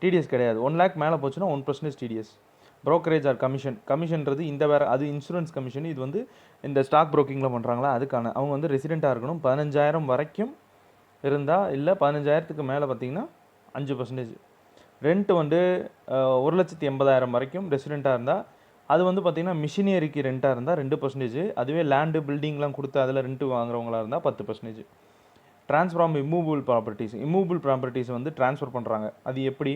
டிடிஎஸ் கிடையாது. 1 lakh மேலே போச்சுன்னா 1% டிடிஎஸ். ப்ரோக்கரேஜ் ஆர் கமிஷன்றது இந்த வேறு, அது இன்சூரன்ஸ் கமிஷன். இது வந்து இந்த ஸ்டாக் ப்ரோக்கிங்கில் பண்ணுறாங்களா அதுக்கான. அவங்க வந்து ரெசிடெண்ட்டாக இருக்கணும், 15,000 வரைக்கும் இருந்தால், இல்லை 15,000க்கு மேலே பார்த்திங்கன்னா 5%. ரெண்ட் வந்து 1,80,000 வரைக்கும் ரெசிடெண்ட்டாக இருந்தால், அது வந்து பார்த்திங்கன்னா மிஷினரிக்கு ரெண்ட்டாக இருந்தால் 2%. அதுவே லேண்டு பில்டிங்லாம் கொடுத்து அதில் ரெண்ட்டு வாங்குறவங்களா இருந்தால் 10%. ட்ரான்ஸ்ஃபர் ஆஃப் இம்மூவபிள் ப்ராப்பர்ட்டிஸ் வந்து ட்ரான்ஸ்ஃபர் பண்ணுறாங்க. அது எப்படி?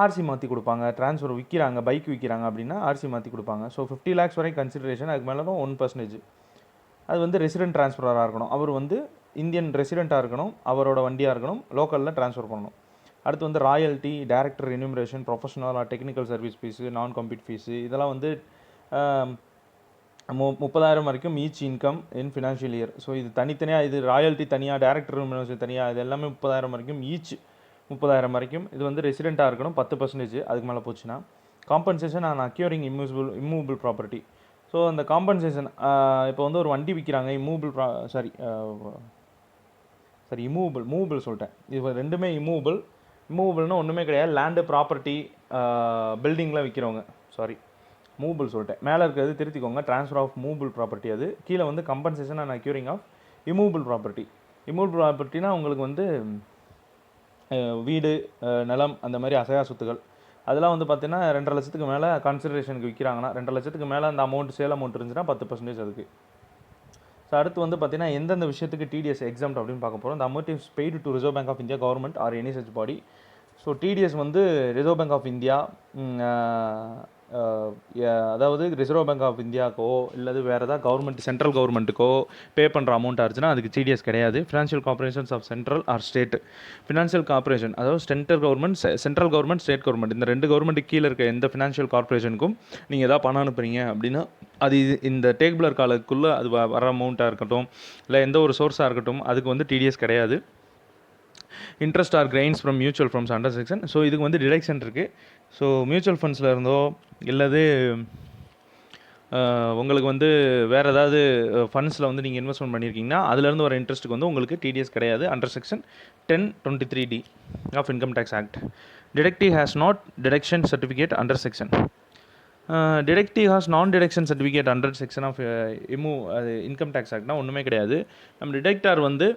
ஆர்சி மாற்றி கொடுப்பாங்க. ட்ரான்ஸ்ஃபர் விற்கிறாங்க, பைக் விற்கிறாங்க அப்படின்னா ஆர்சி மாற்றி கொடுப்பாங்க. ஸோ 50 lakhs வரைக்கும் கன்சிடரேஷன். அதுக்கு மேலே தான் 1%. அது வந்து ரெசிடென்ட் ட்ரான்ஸ்ஃபராக இருக்கணும், அவர் வந்து இந்தியன் ரெசிடெண்ட்டாக இருக்கணும், அவரோட வண்டியாக இருக்கணும், லோக்கலில் ட்ரான்ஸ்ஃபர் பண்ணணும். அடுத்து வந்து royalty, director remuneration, professional technical service fees, non compete fees, இதெல்லாம் வந்து 30,000 வரைக்கும் each income in financial year. So இது தனித்தனியாக, இது ராயல்ட்டி தனியாக, டேரக்டர் ரென்யூமரேஷன் தனியாக, இது எல்லாமே 30,000 வரைக்கும் ஈச் 30,000 வரைக்கும். இது வந்து ரெசிடெண்ட்டாக இருக்கணும், 10%. அதுக்கு மேலே போச்சுன்னா compensation on acquiring immovable property. So அந்த காம்பன்சேஷன் இப்போ வந்து ஒரு வண்டி விற்கிறாங்க, மூவபிள் சொல்லிட்டேன். இது ரெண்டுமே இம்மூவபிள்னால் ஒன்றுமே கிடையாது. லேண்டு, ப்ராப்பர்ட்டி, பில்டிங்லாம் விற்கிறவங்க. மூவபிள் சொல்லிட்டேன், மேலே இருக்கிறது திருத்திக்கோங்க. Transfer of movable property. அது கீழே வந்து compensation and acquiring of immovable property. Immovable ப்ராப்பர்ட்டினா உங்களுக்கு வந்து வீடு, நிலம், அந்த மாதிரி அசையா சொத்துகள் அதெல்லாம் வந்து பார்த்தீங்கன்னா 2.5 லட்சத்துக்கு மேலே கன்சிடரேஷனுக்கு விற்கிறாங்கன்னா 2.5 லட்சத்துக்கு மேலே அந்த சேல் அமௌண்ட் இருந்துச்சுன்னா 10% அதுக்கு. ஸோ அடுத்து வந்து பார்த்தீங்கன்னா எந்தெந்த விஷயத்துக்கு டிடிஎஸ் எக்ஸாம்ட் அப்படின்னு பார்க்க போகிறோம். இந்த amount is paid to Reserve Bank of India government or any such body. So TDS வந்து ரிசர்வ் பேங்க் ஆஃப் இந்தியா, அதாவது ரிசர்வ் பேங்க் ஆஃப் இந்தியாவுக்கோ இல்லது வேறு ஏதாவது கவர்மெண்ட் சென்ட்ரல் கவர்மெண்ட்டுக்கோ பே பண்ணுற அமௌண்ட் ஆச்சுன்னா அதுக்கு டிடிஎஸ் கிடையாது. Financial corporations of central or state. Financial corporation அதாவது சென்ட்ரல் கவர்மெண்ட், ஸ்டேட் கவர்மெண்ட், இந்த 2 கவர்மெண்ட்டுக்கு கீழே இருக்க எந்த ஃபினான்ஷியல் கார்பரேஷனுக்கும் நீங்கள் எதாவது பணம் அனுப்புறீங்க அப்படின்னா அது இந்த டேபிளர் காலத்துக்குள்ளே அது வர அமௌண்ட்டாக இருக்கட்டும் இல்லை எந்த ஒரு சோர்ஸாக இருக்கட்டும் அதுக்கு வந்து டிடிஎஸ் கிடையாது. Interest or gains from mutual funds under section. ஸோ இதுக்கு வந்து டிடக்ஷன் இருக்குது. ஸோ மியூச்சுவல் ஃபண்ட்ஸில் இருந்தோ இல்லது உங்களுக்கு வந்து வேறு ஏதாவது ஃபண்ட்ஸில் வந்து நீங்கள் இன்வெஸ்ட்மெண்ட் பண்ணியிருக்கீங்கன்னா அதுலேருந்து வர இன்ட்ரெஸ்ட்டுக்கு வந்து உங்களுக்கு டிடிஎஸ் கிடையாது under section 1023D of income tax act. Deductive has not deduction certificate under section. Deductive has non deduction certificate under section of அது இன்கம் டேக்ஸ் ஆக்ட்னா ஒன்றுமே கிடையாது. நம்ம டிடக்டார் வந்து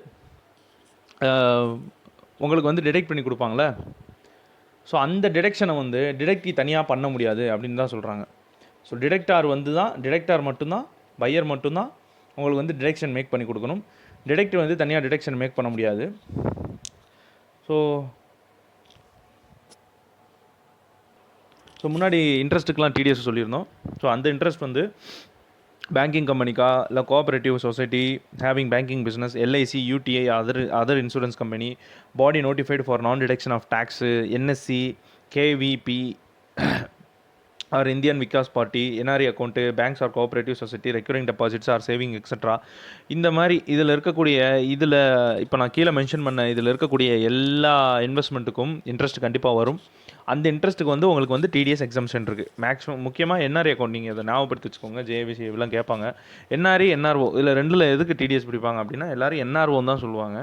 உங்களுக்கு வந்து டிடெக்ட் பண்ணி கொடுப்பாங்களே, ஸோ அந்த டிடெக்ஷனை வந்து டிடெக்டி தனியாக பண்ண முடியாது அப்படின்னு தான் சொல்கிறாங்க. ஸோ டிடெக்டார் மட்டும்தான் பையர் மட்டும்தான் உங்களுக்கு வந்து டிடெக்ஷன் மேக் பண்ணி கொடுக்கணும். டிடெக்டிவ் வந்து தனியாக டிடெக்ஷன் மேக் பண்ண முடியாது. ஸோ முன்னாடி இன்ட்ரெஸ்ட்டுக்கெலாம் டிடிஎஸ் சொல்லியிருந்தோம். ஸோ அந்த இன்ட்ரெஸ்ட் வந்து பேங்கிங் கம்பெனிக்கா இல்லை cooperative society having banking business, LIC, UTI, other insurance company, body notified for non deduction of tax, NSC, KVP or Indian Vikas party, NRE account, banks or cooperative society, recurring deposits or saving extra. இந்த மாதிரி இதில் இப்போ நான் கீழே mention பண்ண இதில் இருக்கக்கூடிய எல்லா இன்வெஸ்ட்மெண்ட்டுக்கும் இன்ட்ரெஸ்ட் கண்டிப்பாக வரும். அந்த இன்ட்ரெஸ்ட்டுக்கு வந்து உங்களுக்கு வந்து டிடிஎஸ் எக்ஸம்ஷன் இருக்குது. மேக்ஸிமம் முக்கியமாக என்ஆர்இ அக்கௌண்ட் நீங்கள் அதை ஞாபகப்படுத்தி வச்சுக்கோங்க. ஜேவிசி இதெல்லாம் கேட்பாங்க. என்ஆர்இ, என்ஆர்ஓ இதில் 2ல் எதுக்கு டிடிஎஸ் பிடிப்பாங்க அப்படின்னா எல்லோரும் என்ஆர்ஓன்னு தான் சொல்லுவாங்க.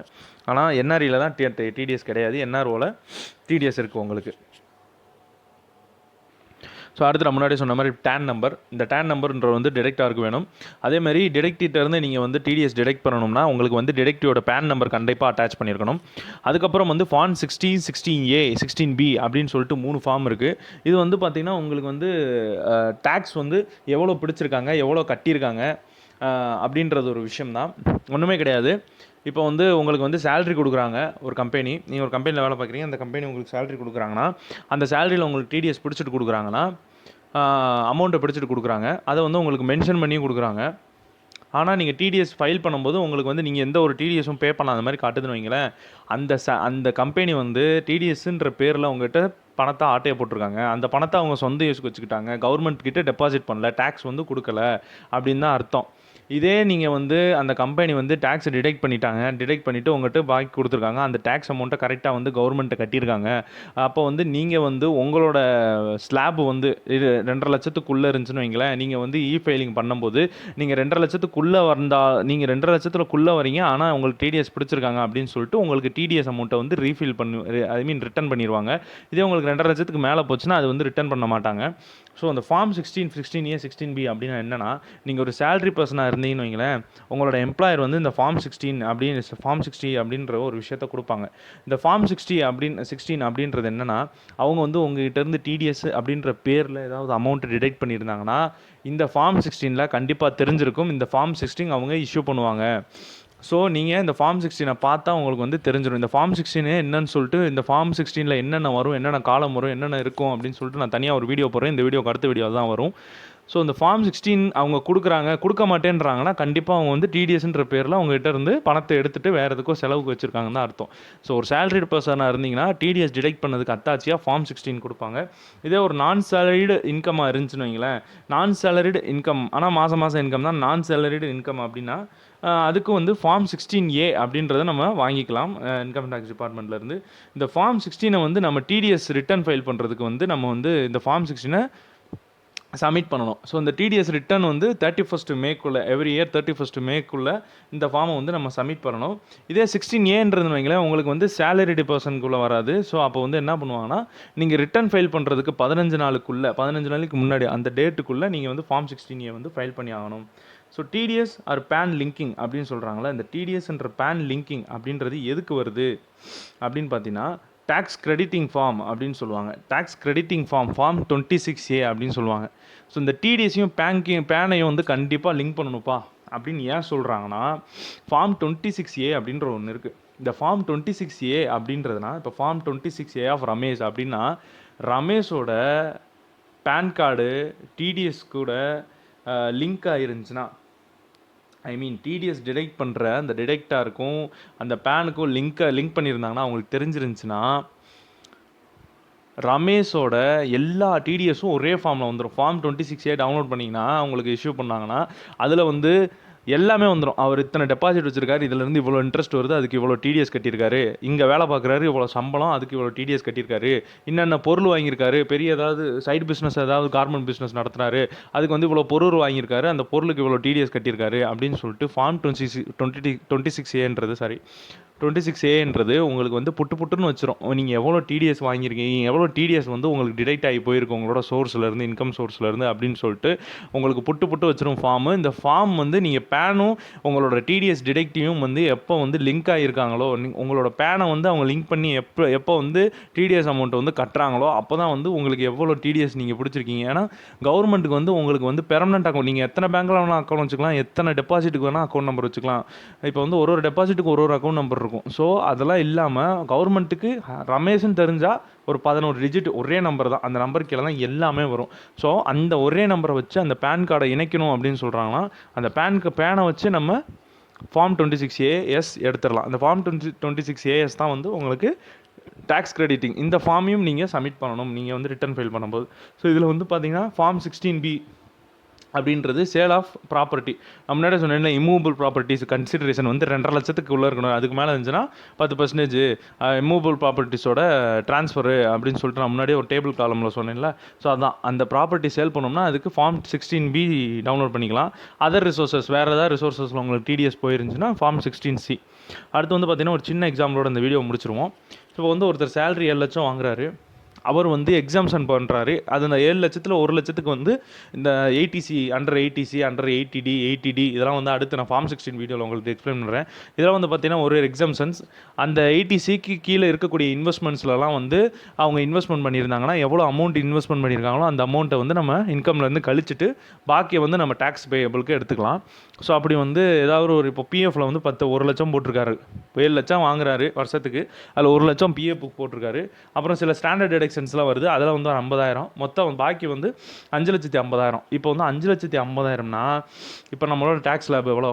ஆனால் என்ஆர்இயில் தான் டிடிஎஸ் கிடையாது, என்ஆர்ஓவில் டிடிஎஸ் இருக்குது உங்களுக்கு. ஸோ அடுத்து நான் முன்னாடி சொன்ன மாதிரி டேன் நம்பர், இந்த டேன் நம்பர்ன்ற வந்து டிடெக்டாருக்கு வேணும். அதேமாதிரி டிடெக்டிட்டேருந்து நீங்கள் வந்து டிடிஎஸ் டிடெக்ட் பண்ணணும்னா உங்களுக்கு வந்து டிடெக்டிவோட பேன் நம்பர் கண்டிப்பாக அட்டாச் பண்ணியிருக்கணும். அதுக்கப்புறம் வந்து ஃபார்ம் 16, 16A, 16B அப்படின்னு சொல்லிட்டு 3 ஃபார்ம் இருக்குது. இது வந்து பார்த்திங்கன்னா உங்களுக்கு வந்து டேக்ஸ் வந்து எவ்வளோ பிடிச்சிருக்காங்க, எவ்வளோ கட்டியிருக்காங்க அப்படின்றது ஒரு விஷயம்தான், ஒன்றுமே கிடையாது. இப்போ வந்து உங்களுக்கு வந்து சேலரி கொடுக்குறாங்க ஒரு கம்பெனி, நீங்கள் ஒரு கம்பெனியில் வேலை பார்க்குறீங்க, அந்த கம்பெனி உங்களுக்கு சேலரி கொடுக்குறாங்கன்னா அந்த சேலரியில் உங்களுக்கு டிடிஎஸ் பிடிச்சிட்டு கொடுக்குறாங்கன்னா அமௌண்ட்டை பிடிச்சிட்டு கொடுக்குறாங்க, அதை வந்து உங்களுக்கு மென்ஷன் பண்ணியும் கொடுக்குறாங்க. ஆனால் நீங்கள் டிடிஎஸ் ஃபைல் பண்ணும்போது உங்களுக்கு வந்து நீங்கள் எந்த ஒரு டிடிஎஸும் பே பண்ணாத மாதிரி காட்டுதுன்னு வைங்களேன், அந்த கம்பெனி வந்து டிடிஎஸ்ன்ற பேரில் உங்கள்கிட்ட பணத்தை ஆட்டையை போட்டிருக்காங்க. அந்த பணத்தை அவங்க சொந்த யூஸ்க்கு வச்சுக்கிட்டாங்க, கவர்மெண்ட் கிட்டே டெபாசிட் பண்ணல, டேக்ஸ் வந்து கொடுக்கல அப்படின்னு தான் அர்த்தம். இதே நீங்கள் வந்து அந்த கம்பெனி வந்து டேக்ஸை டிடெக்ட் பண்ணிவிட்டு உங்கள்கிட்ட பாக்கி கொடுத்துருக்காங்க, அந்த டேக்ஸ் அமௌண்ட்டை கரெக்டாக வந்து கவர்மெண்ட்டை கட்டியிருக்காங்க. அப்போ வந்து நீங்கள் வந்து உங்களோட ஸ்லாப் வந்து இது 2.5 லட்சத்துக்குள்ளே இருந்துச்சுன்னு வைங்களேன், நீங்கள் வந்து ஃபைலிங் பண்ணும்போது நீங்கள் 2.5 லட்சத்துக்குள்ளே வந்தால் நீங்கள் 2.5 லட்சத்துக்குள்ளே வரீங்க, ஆனால் உங்களுக்கு டிடிஎஸ் பிடிச்சிருக்காங்க அப்படின்னு சொல்லிட்டு உங்களுக்கு டிடிஎஸ் அமௌண்ட்டை வந்து ரிட்டர்ன் பண்ணிடுவாங்க. இதே உங்களுக்கு 2.5 லட்சத்துக்கு மேலே போச்சுன்னா அது வந்து ரிட்டர்ன் பண்ண மாட்டாங்க. ஸோ அந்த ஃபார்ம் 16, 16A, 16B அப்படின்னா என்னென்னா, நீங்கள் ஒரு சேலரி பர்சனாக இருந்தீங்கன்னு வைங்களேன், உங்களோட எம்ப்ளாயர் வந்து இந்த ஃபார்ம் 60 அப்படின்ற ஒரு விஷயத்தை கொடுப்பாங்க. இந்த ஃபார்ம் 16 அப்படின்றது என்னென்னா, அவங்க வந்து உங்ககிட்ட இருந்து டிடிஎஸ் அப்படின்ற பேரில் ஏதாவது அமௌண்ட்டு டிடெக்ட் பண்ணியிருந்தாங்கன்னா இந்த ஃபார்ம் 16 கண்டிப்பாக தெரிஞ்சிருக்கும். இந்த ஃபார்ம் 16 அவங்க இஷ்யூ பண்ணுவாங்க. ஸோ நீங்கள் இந்த ஃபார்ம் 16 பார்த்தா உங்களுக்கு வந்து தெரிஞ்சிடும். இந்த ஃபார்ம் 16 என்னன்னு சொல்லிட்டு, இந்த ஃபார்ம் 16 என்னென்ன வரும், என்னென்ன காலம் வரும், என்னென்ன இருக்கும் அப்படின்னு சொல்லிட்டு நான் தனியாக ஒரு வீடியோ போடுறேன். இந்த வீடியோக்கு அடுத்த வீடியோ தான் வரும். ஸோ இந்த ஃபார்ம் 16 அவங்க கொடுக்க மாட்டேன்றாங்கன்னா கண்டிப்பாக அவங்க வந்து டிடிஎஸ்ன்ற பேரில் அவங்ககிட்ட இருந்து பணத்தை எடுத்துகிட்டு வேறு எதுக்கோ செலவுக்கு வச்சுருக்காங்கன்னு தான் அர்த்தம். ஸோ ஒரு சேலரிடு பர்சனாக இருந்தீங்கன்னா டிடிஎஸ் டிடெக்ட் பண்ணதுக்கு அத்தாச்சியாக ஃபார்ம் 16 கொடுப்பாங்க. இதே ஒரு நான் சேலரிடு இன்கமாக இருந்துச்சுன்னு வைங்களேன், நான் சேலரிடு இன்கம் ஆனால் மாதம் இன்கம் தான் நான் சேலரிடு இன்கம் அப்படின்னா அதுக்கு வந்து ஃபார்ம் 16A அப்படின்றத நம்ம வாங்கிக்கலாம் இன்கம் டேக்ஸ் டிபார்ட்மெண்ட்லேருந்து. இந்த ஃபார்ம் 16 வந்து நம்ம டிடிஎஸ் ரிட்டர்ன் ஃபைல் பண்ணுறதுக்கு வந்து நம்ம வந்து இந்த ஃபார்ம் 16 சப்மிட் பண்ணணும். ஸோ இந்த டிடிஎஸ் ரிட்டர்ன் வந்து 31st மேக்குள்ளே எவ்ரி இயர் 31st மேக்குள்ளே இந்த ஃபார்மை வந்து நம்ம சப்மிட் பண்ணணும். இதே 16Aன்றது வைங்களேன், உங்களுக்கு வந்து சேலரிடு பர்சனுக்குள்ளே வராது. ஸோ அப்போ வந்து என்ன பண்ணுவாங்கன்னா, நீங்கள் ரிட்டர்ன் ஃபைல் பண்ணுறதுக்கு 15 நாளைக்கு முன்னாடி அந்த டேட்டுக்குள்ளே நீங்கள் வந்து ஃபார்ம் 16A வந்து ஃபைல் பண்ணி ஆகணும். So TDS or PAN linking அப்படின்னு சொல்கிறாங்களே, இந்த டிடிஎஸ்ன்ற பேன் லிங்கிங் அப்படின்றது எதுக்கு வருது அப்படின்னு பார்த்தீங்கன்னா, டேக்ஸ் கிரெடிட்டிங் ஃபார்ம் அப்படின்னு சொல்லுவாங்க. டேக்ஸ் கிரெடிட்டிங் ஃபார்ம் 26A அப்படின்னு சொல்லுவாங்க. ஸோ இந்த டிடிஎஸையும் பேனையும் வந்து கண்டிப்பாக லிங்க் பண்ணணும்ப்பா அப்படின்னு ஏன் சொல்கிறாங்கன்னா, ஃபார்ம் 26A அப்படின்ற ஒன்று இருக்குது. இந்த ஃபார்ம் 26A அப்படின்றதுனா, இப்போ ஃபார்ம் 26A ஆஃப் ரமேஷ் அப்படின்னா, ரமேஷோட பேன் கார்டு டிடிஎஸ் கூட லிங்க் ஆகிருந்துச்சுன்னா, ஐ மீன் டிடிஎஸ் டிடெக்ட் பண்ணுற அந்த டிடெக்டாருக்கும் அந்த பேனுக்கும் லிங்க் பண்ணியிருந்தாங்கன்னா, அவங்களுக்கு தெரிஞ்சிருந்துச்சுன்னா, ரமேஷோட எல்லா டிடிஎஸும் ஒரே ஃபார்மில் வந்துடும். ஃபார்ம் 26A டவுன்லோட் பண்ணிங்கன்னா அவங்களுக்கு இஷ்யூ பண்ணாங்கன்னா, அதில் வந்து எல்லாமே வந்துடும். அவர் இத்தனை டெபாசிட் வச்சிருக்காரு, இதுலேருந்து இவ்வளோ இன்ட்ரெஸ்ட் வருது, அதுக்கு இவ்வளோ டிடிஎஸ் கட்டியிருக்காரு, இங்கே வேலை பார்க்குறாரு, இவ்வளோ சம்பளம், அதுக்கு இவ்வளோ டிடிஎஸ் கட்டியிருக்காரு, என்னென்ன பொருள் வாங்கியிருக்காரு, பெரிய ஏதாவது சைடு பிஸ்னஸ் ஏதாவது கார்மெண்ட் பிஸ்னஸ் நடத்துனாரு, அதுக்கு வந்து இவ்வளோ பொருள் வாங்கியிருக்காரு, அந்த பொருளுக்கு இவ்வளோ டிடிஎஸ் கட்டியிருக்காரு அப்படின்னு சொல்லிட்டு ஃபார்ம் 26A உங்களுக்கு வந்து புட்டுன்னு வச்சிரும். நீங்கள் எவ்வளோ டிடிஎஸ் வாங்கியிருக்கீங்க, எவ்வளோ டிடிஎஸ் வந்து உங்களுக்கு டிடெக்ட் ஆகி போயிருக்கு உங்களோட சோர்ஸ்லேருந்து, இன்கம் சோர்ஸ்லேருந்து அப்படின்னு சொல்லிட்டு உங்களுக்கு புட்டு வச்சிரும் ஃபார்மு. இந்த ஃபார்ம் வந்து நீங்கள் பேனும் உங்களோட டிடிஎஸ் டிடெக்டிவும் வந்து எப்போ வந்து லிங்க் ஆகியிருக்காங்களோ, உங்களோட பேனை வந்து அவங்க லிங்க் பண்ணி எப்போ வந்து டிடிஎஸ் அமௌண்ட்டை வந்து கட்டுறாங்களோ, அப்போ தான் வந்து உங்களுக்கு எவ்வளோ டிடிஎஸ் நீங்கள் பிடிச்சிருக்கீங்க. ஏன்னா கவர்மெண்ட்டுக்கு வந்து உங்களுக்கு வந்து பெர்மனெண்ட் அக்கௌண்ட், நீங்கள் எத்தனை பேங்க்கில் வேணால் அக்கௌண்ட் வச்சுக்கலாம், எத்தனை டெபாசிட்டுக்கு வேணால் அக்கௌண்ட் நம்பர் வச்சுக்கலாம். இப்போ வந்து ஒரு டெபாசிட்டுக்கு ஒரு அக்கௌண்ட் நம்பர் இருக்கும். ஸோ அதெல்லாம் இல்லாமல் கவர்மெண்ட்டுக்கு ரமேஷ்னு தெரிஞ்சால் ஒரு 11 டிஜிட் ஒரே நம்பர் தான், அந்த நம்பருக்கு கீழே தான் எல்லாமே வரும். ஸோ அந்த ஒரே நம்பரை வச்சு அந்த பேன் கார்டை இணைக்கணும் அப்படின்னு சொல்கிறாங்கன்னா, அந்த பேனை வச்சு நம்ம ஃபார்ம் 26AS எடுத்துடலாம். அந்த ஃபார்ம் 26AS தான் வந்து உங்களுக்கு டேக்ஸ் கிரெடிட்டிங். இந்த ஃபார்மையும் நீங்கள் சப்மிட் பண்ணணும் நீங்கள் வந்து ரிட்டர்ன் ஃபைல் பண்ணும்போது. ஸோ இதில் வந்து பார்த்தீங்கன்னா ஃபார்ம் 16B அப்படின்றது சேல் ஆஃப் ப்ராப்பர்ட்டி. நம்ம முன்னாடி சொன்னேன்ல, இம்மூவபிள் ப்ராப்பர்ட்டிஸ் கன்சிடரேஷன் வந்து 2.5 லட்சத்துக்கு உள்ளே இருக்கணும். அதுக்கு மேலே இருந்துச்சுன்னா 10% இம்மூவபிள் ப்ராப்பர்ட்டிஸோட ட்ரான்ஸ்ஃபரு அப்படின்னு சொல்லிட்டு நான் முன்னாடியே ஒரு டேபிள் காலமில் சொன்னேன்ல. ஸோ அதான் அந்த ப்ராப்பர்ட்டி சேல் பண்ணோம்னா அதுக்கு ஃபார்ம் 16B டவுன்லோட் பண்ணிக்கலாம். அதர் ரிசோர்ஸஸ் வேறு ஏதாவது ரிசோர்ஸஸில் உங்களுக்கு டிடிஎஸ் போயிருந்துச்சுன்னா ஃபார்ம் 16C. அடுத்து வந்து பார்த்திங்கன்னா ஒரு சின்ன எக்ஸாம்பிளோட இந்த வீடியோ முடிச்சிருவோம். இப்போ வந்து ஒருத்தர் சேலரி 7 லட்சம் வாங்குறாரு, அவர் வந்து எக்ஸாம்ஷன் பண்ணுறாரு. அது அந்த 7 லட்சத்தில் 1 லட்சத்துக்கு வந்து இந்த அண்டர் 80D 80D இதெல்லாம் வந்து அடுத்து நான் ஃபார்ம் 16 வீடியோவில் உங்களுக்கு எக்ஸ்பிளைன் பண்ணுறேன். இதெல்லாம் வந்து பார்த்தீங்கன்னா ஒரு எக்ஸாம்ஷன்ஸ். அந்த 80Cக்கு கீழே இருக்கக்கூடிய இன்வெஸ்ட்மெண்ட்ஸ்லாம் வந்து அவங்க இன்வெஸ்ட்மெண்ட் பண்ணியிருந்தாங்கன்னா எவ்வளோ அமௌண்ட் இன்வெஸ்ட்மெண்ட் பண்ணியிருக்காங்களோ அந்த அமௌண்ட்டை வந்து நம்ம இன்கம்லேருந்து கழிச்சிட்டு பாக்கியை வந்து நம்ம டேக்ஸ் பேயபிளுக்கு எடுத்துக்கலாம். ஸோ அப்படி வந்து ஏதாவது ஒரு இப்போ பிஎஃப்பில் வந்து 1 லட்சம் போட்டிருக்காரு, 7 லட்சம் வாங்குறாரு வருஷத்துக்கு, அதில் 1 லட்சம் பிஎஃப்க்கு போட்டிருக்காரு. அப்புறம் சில ஸ்டாண்டர்ட் டிடக்ஷன்ஸ்லாம் வருது, அதில் வந்து 50,000 மொத்தம் பாக்கி வந்து 5,50,000. இப்போ வந்து 5,50,000னா இப்போ நம்மளோட டேக்ஸ் லேப் எவ்வளோ?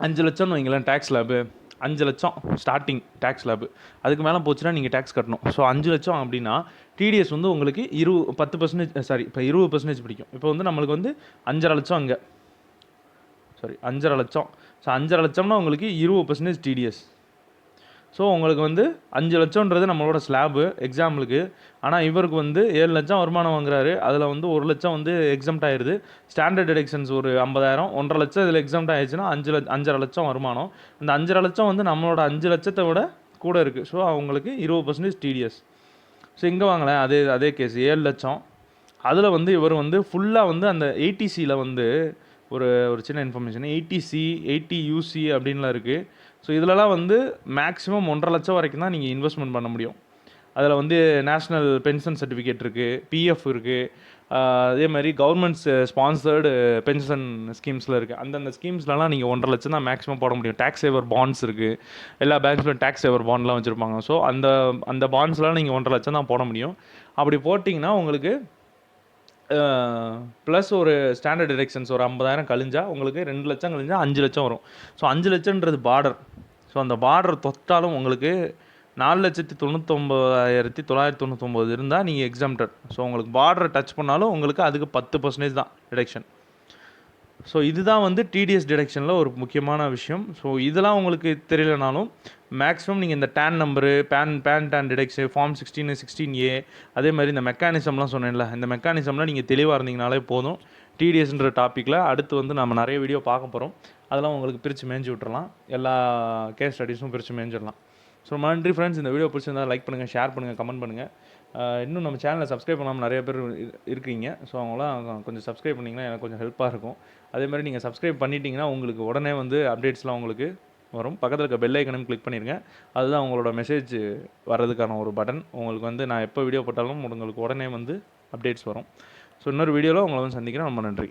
5 லட்சம்னு வைங்களேன். டேக்ஸ் லேபு 5 லட்சம் ஸ்டார்டிங் டேக்ஸ் லேபு. அதுக்கு மேலே போச்சுன்னா நீங்கள் டேக்ஸ் கட்டணும். ஸோ 5 லட்சம் அப்படின்னா டிடிஎஸ் வந்து உங்களுக்கு 10% இப்போ 20% பிடிக்கும். இப்போ வந்து நம்மளுக்கு வந்து 5.5 லட்சம் அங்கே 5.5 லட்சம். ஸோ 5.5 லட்சம்னா உங்களுக்கு 20% டிடிஎஸ். ஸோ உங்களுக்கு வந்து 5 லட்சம்ன்றது நம்மளோட ஸ்லாபு எக்ஸாம்பிளுக்கு. ஆனால் இவருக்கு வந்து 7 லட்சம் வருமானம் வாங்குறாரு, அதில் வந்து 1 லட்சம் வந்து எக்ஸம்ட் ஆயிடுது. ஸ்டாண்டர்ட் டிடக்ஷன்ஸ் ஒரு 50,000, 1.5 லட்சம் இதில் எக்ஸம்ட் ஆயிடுச்சுன்னா 5.5 லட்சம் வருமானம். அந்த 5.5 லட்சம் வந்து நம்மளோட 5 லட்சத்தை விட கூட இருக்குது. ஸோ அவங்களுக்கு 20% டிடிஎஸ். ஸோ இங்கே வாங்கலேன் அதே கேஸ் 7 லட்சம். அதில் வந்து இவர் வந்து ஃபுல்லாக வந்து அந்த 80Cயில் வந்து ஒரு சின்ன இன்ஃபர்மேஷன் 80UC அப்படின்லாம் இருக்குது. ஸோ இதிலலாம் வந்து மேக்ஸிமம் 1.5 லட்சம் வரைக்கும் தான் நீங்கள் இன்வெஸ்ட்மெண்ட் பண்ண முடியும். அதில் வந்து நேஷ்னல் பென்ஷன் சர்டிஃபிகேட் இருக்குது, பிஎஃப் இருக்குது, அதே மாதிரி கவர்மெண்ட்ஸ் ஸ்பான்சர்டு பென்ஷன் ஸ்கீம்ஸில் இருக்குது. அந்தந்த ஸ்கீம்ஸ்லாம் நீங்கள் 1.5 லட்சம் தான் மேக்ஸிமம் போட முடியும். டேக்ஸ் சேவர் பாண்ட்ஸ் இருக்குது, எல்லா பேங்க்ஸ்லையும் டேக்ஸ் சேவர் பாண்ட்லாம் வச்சுருப்பாங்க. ஸோ அந்த பாண்ட்ஸ்லாம் நீங்கள் 1.5 லட்சம் தான் போட முடியும். அப்படி போட்டிங்கன்னா உங்களுக்கு ப்ளஸ் ஒரு ஸ்டாண்டர்ட் டிடக்ஷன்ஸ் ஒரு 50,000 கழிஞ்சா உங்களுக்கு 2 லட்சம் கழிஞ்சா 5 லட்சம் வரும். ஸோ 5 லட்சம்ன்றது பார்டர். ஸோ அந்த பார்டர் தொட்டாலும் உங்களுக்கு 4,99,999 இருந்தால் நீங்கள் எக்ஸாம்டட். ஸோ உங்களுக்கு பார்டரை டச் பண்ணாலும் உங்களுக்கு அதுக்கு 10% தான் டிடக்ஷன். ஸோ இதுதான் வந்து டிடிஎஸ் டிடக்ஷனில் ஒரு முக்கியமான விஷயம். ஸோ இதெல்லாம் உங்களுக்கு தெரியலனாலும் மேக்ஸிமம் நீங்கள் இந்த TAN number TAN deduction form 16A அதே மாதிரி இந்த மெக்கானிசம்லாம் சொன்னேன்ல, இந்த மெக்கானிசம்லாம் நீங்கள் தெளிவாக இருந்தீங்கனாலே போதும். டிடிஎஸ்ன்ற டாப்பிக்கில் அடுத்து வந்து நம்ம நிறைய வீடியோ பார்க்க போகிறோம். அதெல்லாம் உங்களுக்கு பிரித்து மேய்ஞ்சி விட்டுறலாம், எல்லா கேஸ் ஸ்டடீஸும் பிரித்து மேய்ஞ்சிடலாம். ஸோ நன்றி ஃப்ரெண்ட்ஸ். இந்த வீடியோ பிடிச்சிருந்தால் லைக் பண்ணுங்கள், ஷேர் பண்ணுங்கள், கமெண்ட் பண்ணுங்கள். இன்னும் நம்ம சேனலை சப்ஸ்கிரைப் பண்ணாமல் நிறைய பேர் இருக்கீங்க. ஸோ அவங்களாம் கொஞ்சம் சப்ஸ்கிரைப் பண்ணிங்கன்னா எனக்கு கொஞ்சம் ஹெல்ப்பாக இருக்கும். அதே மாதிரி நீங்கள் சப்ஸ்கிரைப் பண்ணிட்டீங்கன்னா உங்களுக்கு உடனே வந்து அப்டேட்ஸ்லாம் உங்களுக்கு வரும். பக்கத்தில் இருக்க பெல் ஐக்கனையும் கிளிக் பண்ணிடுங்க. அதுதான் உங்களோட மெசேஜ் வர்றதுக்கான ஒரு பட்டன். உங்களுக்கு வந்து நான் எப்போ வீடியோ போட்டாலும் உங்களுக்கு உடனே வந்து அப்டேட்ஸ் வரும். ஸோ இன்னொரு வீடியோவில் உங்களை வந்து சந்திக்கிறேன். ரொம்ப நன்றி.